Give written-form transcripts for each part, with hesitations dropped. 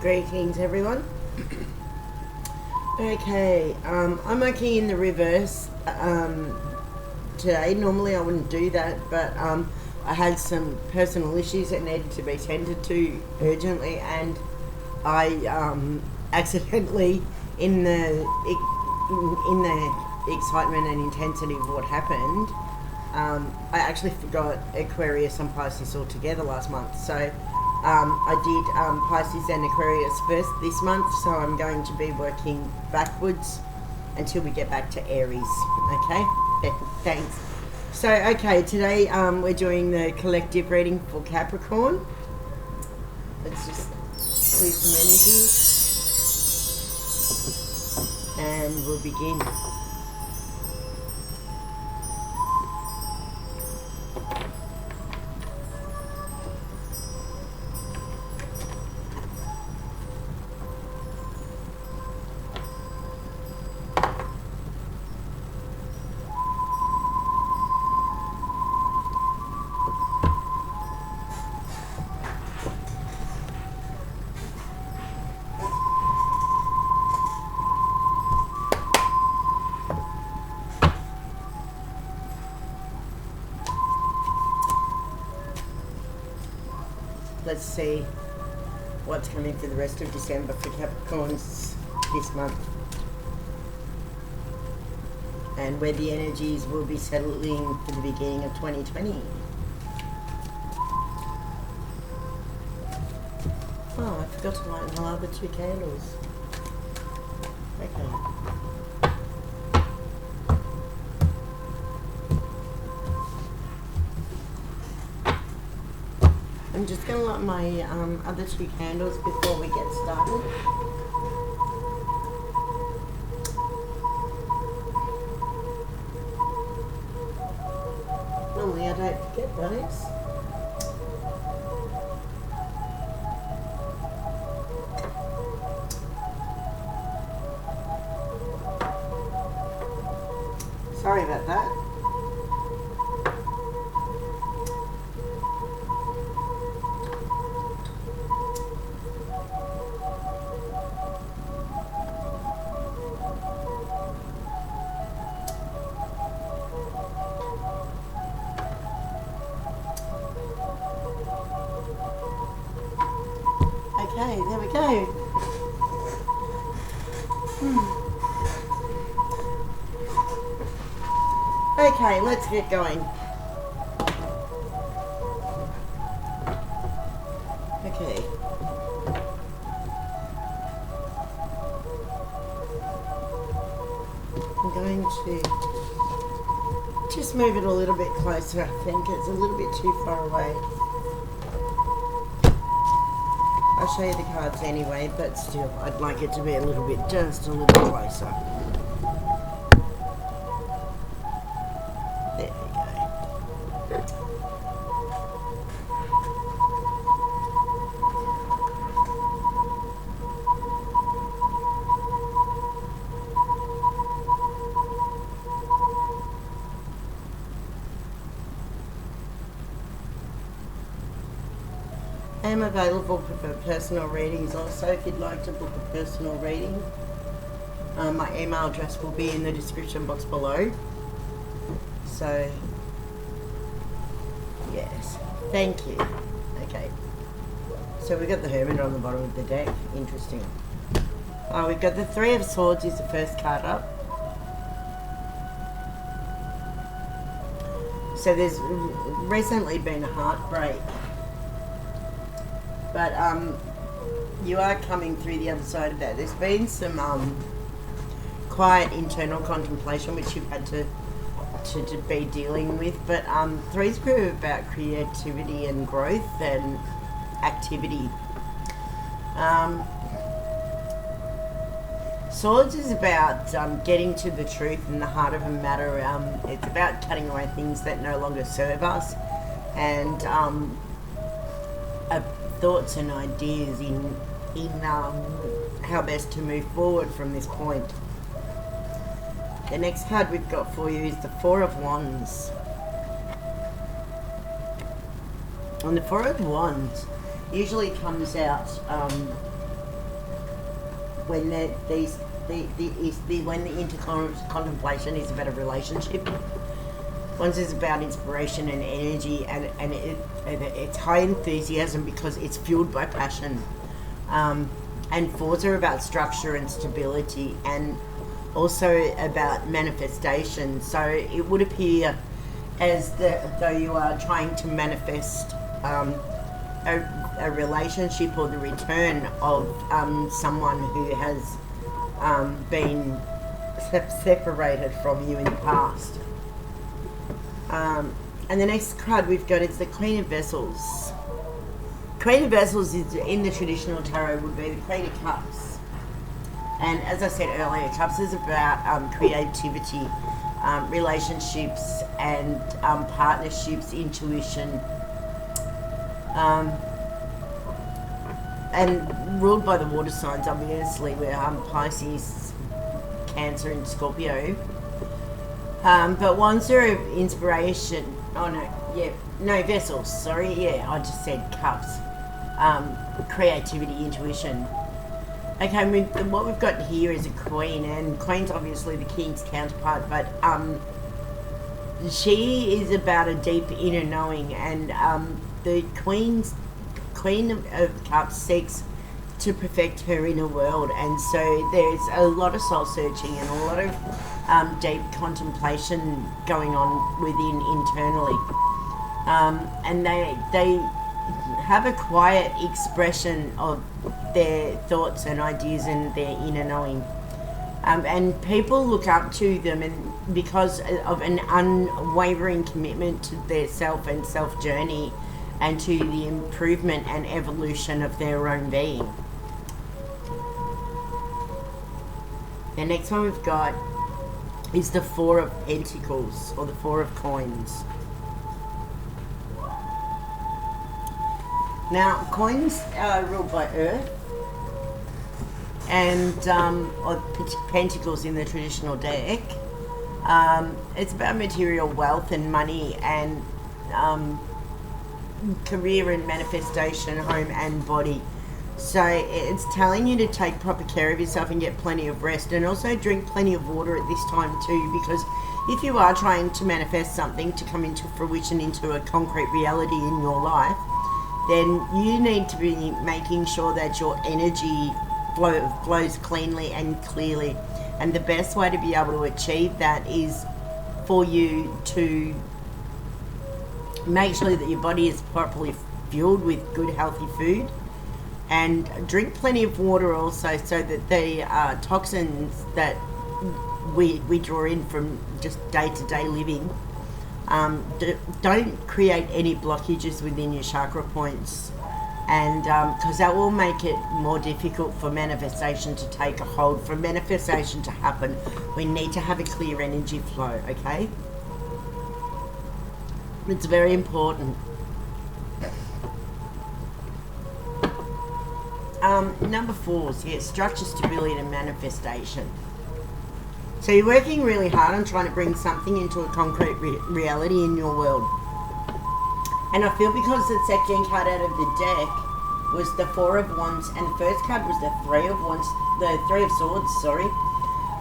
Greetings, everyone. Okay, I'm working in the reverse today. Normally I wouldn't do that, but I had some personal issues that needed to be tended to urgently, and I accidentally, in the excitement and intensity of what happened, I actually forgot Aquarius and Pisces altogether last month. So I did Pisces and Aquarius first this month, so I'm going to be working backwards until we get back to Aries. Okay? Thanks. So, okay, today we're doing the collective reading for Capricorn. Let's just clear some energy and we'll begin. Let's see what's coming for the rest of December for Capricorns this month, and where the energies will be settling for the beginning of 2020. Oh, I forgot to light my other two candles. Okay. I'm just going to light my other two candles before we get started. Normally I don't forget those. Sorry about that. Okay, there we go. Okay, let's get going. Okay. I'm going to just move it a little bit closer. I think it's a little bit too far away. I'll show you the cards anyway, but still, I'd like it to be just a little closer. There we go. I am available for personal readings also if you'd like to book a personal reading. My email address will be in the description box below. So, yes, thank you. Okay, so we've got the Hermit on the bottom of the deck. Interesting. We've got the Three of Swords is the first card up. So there's recently been a heartbreak. But you are coming through the other side of that. There's been some quiet internal contemplation which you've had to be dealing with. But three's about creativity and growth and activity. Swords is about getting to the truth and the heart of a matter. It's about cutting away things that no longer serve us, and thoughts and ideas in how best to move forward from this point. The next card we've got for you is the Four of Wands. And the Four of Wands usually comes out when when the intercontemplation is about a relationship. One's is about inspiration and energy, and it's high enthusiasm because it's fueled by passion. And fours are about structure and stability, and also about manifestation. So it would appear as though you are trying to manifest a relationship or the return of someone who has been separated from you in the past. And the next card we've got is the Queen of Vessels. Queen of Vessels is, in the traditional tarot, would be the Queen of Cups. And as I said earlier, Cups is about creativity, relationships and partnerships, intuition, and ruled by the water signs, obviously, we're Pisces, Cancer and Scorpio. But ones are of inspiration. Vessels, sorry, I just said cups. Creativity, intuition. Okay, what we've got here is a queen, and queen's obviously the king's counterpart, but she is about a deep inner knowing, and the queen of cups seeks to perfect her inner world, and so there's a lot of soul searching and a lot of deep contemplation going on within internally, and they have a quiet expression of their thoughts and ideas and their inner knowing, and people look up to them, and because of an unwavering commitment to their self and self journey and to the improvement and evolution of their own being. The next one we've got is the Four of Pentacles, or the Four of Coins. Now, coins are ruled by Earth, and or pentacles in the traditional deck. It's about material wealth and money and career and manifestation, home and body. So it's telling you to take proper care of yourself and get plenty of rest, and also drink plenty of water at this time too, because if you are trying to manifest something to come into fruition, into a concrete reality in your life, then you need to be making sure that your energy flows cleanly and clearly. And the best way to be able to achieve that is for you to make sure that your body is properly fueled with good healthy food, and drink plenty of water also, so that the toxins that we draw in from just day-to-day living don't create any blockages within your chakra points, and because that will make it more difficult for manifestation to take a hold. For manifestation to happen, we need to have a clear energy flow, okay? It's very important. Number 4 is structure, stability and manifestation. So you're working really hard on trying to bring something into a concrete reality in your world. And I feel because the second card out of the deck was the Four of Wands, and the first card was the Three of Wands, the Three of Swords, sorry.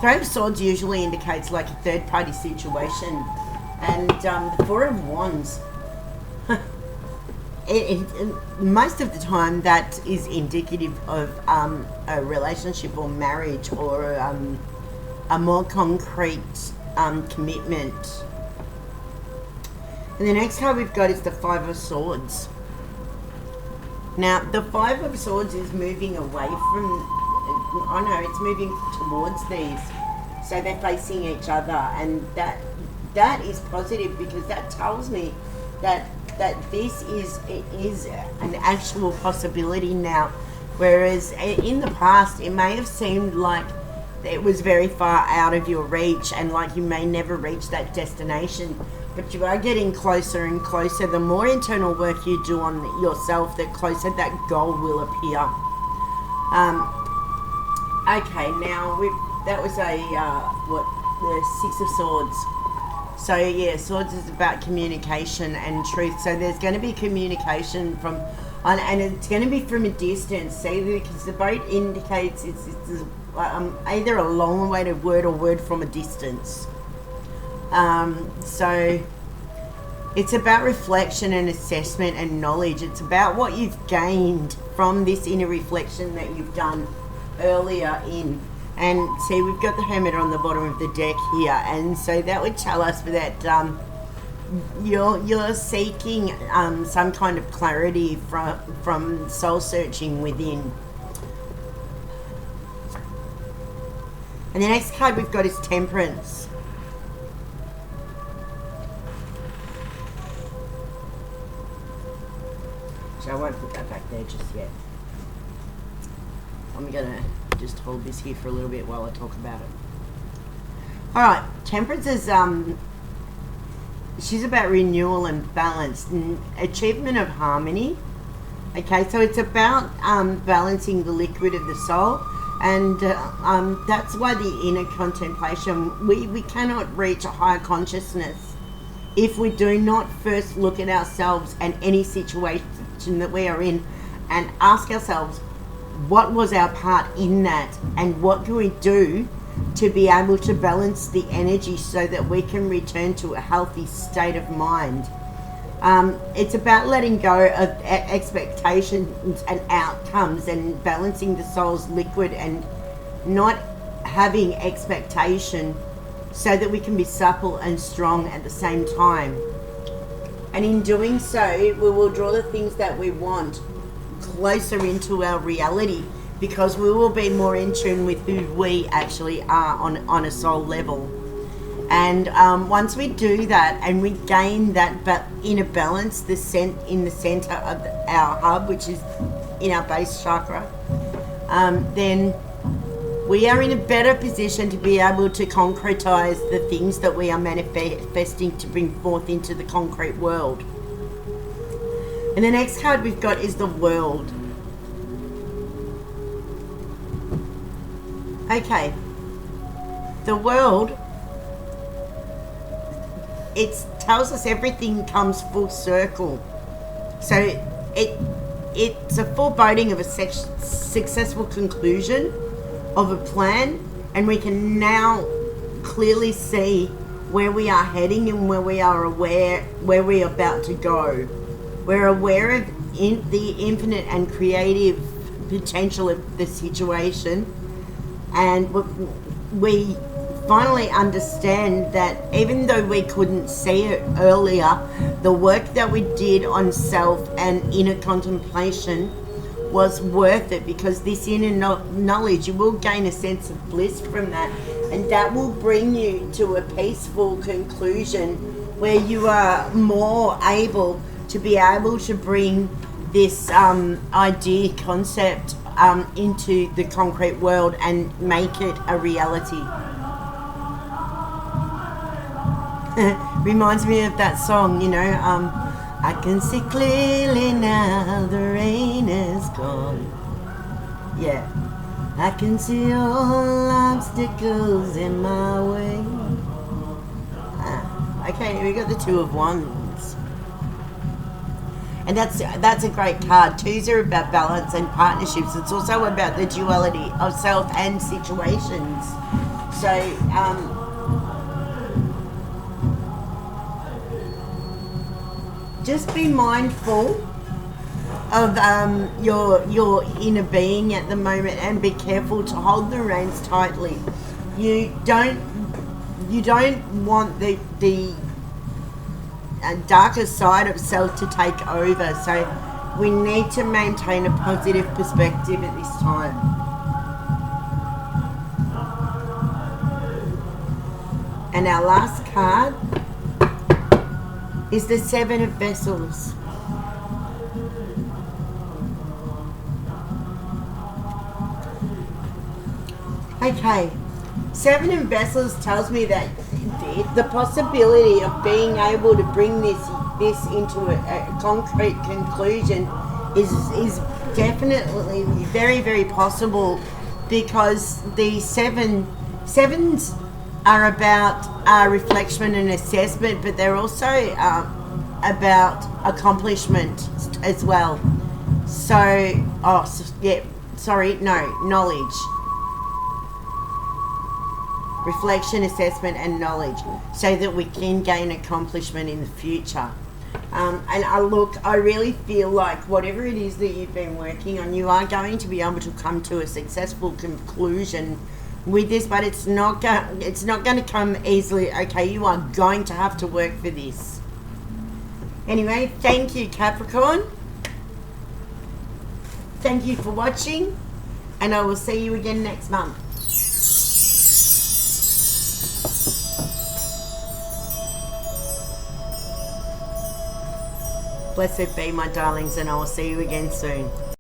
Three of Swords usually indicates like a third party situation. And the Four of Wands, most of the time that is indicative of a relationship or marriage, or a more concrete commitment. And the next card we've got is the Five of Swords. Now, the Five of Swords is moving away from, it's moving towards these. So they're facing each other, and that is positive, because that tells me that this is an actual possibility now. Whereas in the past, it may have seemed like it was very far out of your reach, and like you may never reach that destination, but you are getting closer and closer. The more internal work you do on yourself, the closer that goal will appear. Okay, now that was the Six of Swords. So yeah, Swords is about communication and truth. So there's going to be communication and it's going to be from a distance. See, because the boat indicates it's either a long-awaited word or word from a distance. So it's about reflection and assessment and knowledge. It's about what you've gained from this inner reflection that you've done earlier in. And see, we've got the Hermit on the bottom of the deck here, and so that would tell us that you're seeking some kind of clarity from soul searching within. And the next card we've got is Temperance. So I won't put that back there just yet. I'm gonna just hold this here for a little bit while I talk about it. Alright, Temperance is she's about renewal and balance and achievement of harmony. Okay, so it's about balancing the liquid of the soul, and that's why the inner contemplation, we cannot reach a higher consciousness if we do not first look at ourselves and any situation that we are in and ask ourselves, what was our part in that, and what can we do to be able to balance the energy so that we can return to a healthy state of mind. It's about letting go of expectations and outcomes and balancing the soul's liquid and not having expectation so that we can be supple and strong at the same time. And in doing so, we will draw the things that we want closer into our reality, because we will be more in tune with who we actually are on a soul level. And once we do that and we gain that inner balance, in the center of our hub, which is in our base chakra, then we are in a better position to be able to concretize the things that we are manifesting to bring forth into the concrete world. And the next card we've got is the World. Okay, the World, it tells us everything comes full circle. So it's a foreboding of a successful conclusion of a plan, and we can now clearly see where we are heading and where we are aware where we are about to go. We're aware of the infinite and creative potential of the situation, and we finally understand that even though we couldn't see it earlier, the work that we did on self and inner contemplation was worth it, because this inner knowledge, you will gain a sense of bliss from that, and that will bring you to a peaceful conclusion where you are more able to be able to bring this idea, concept into the concrete world and make it a reality. Reminds me of that song, I can see clearly now the rain is gone. Yeah, I can see all obstacles in my way. Okay, we got the Two of Wands. And that's a great card. Twos are about balance and partnerships. It's also about the duality of self and situations. So, just be mindful of your inner being at the moment, and be careful to hold the reins tightly. You don't want the darker side of self to take over. So we need to maintain a positive perspective at this time. And our last card is the Seven of Vessels. Okay, Seven of Vessels tells me that the possibility of being able to bring this into a concrete conclusion is definitely very, very possible, because the sevens are about reflection and assessment, but they're also about accomplishment as well. So, knowledge. reflection, assessment and knowledge, so that we can gain accomplishment in the future. And I really feel like whatever it is that you've been working on, you are going to be able to come to a successful conclusion with this, but it's not going to come easily. Okay, you are going to have to work for this. Anyway, thank you, Capricorn. Thank you for watching, and I will see you again next month. Blessed be, my darlings, and I will see you again soon.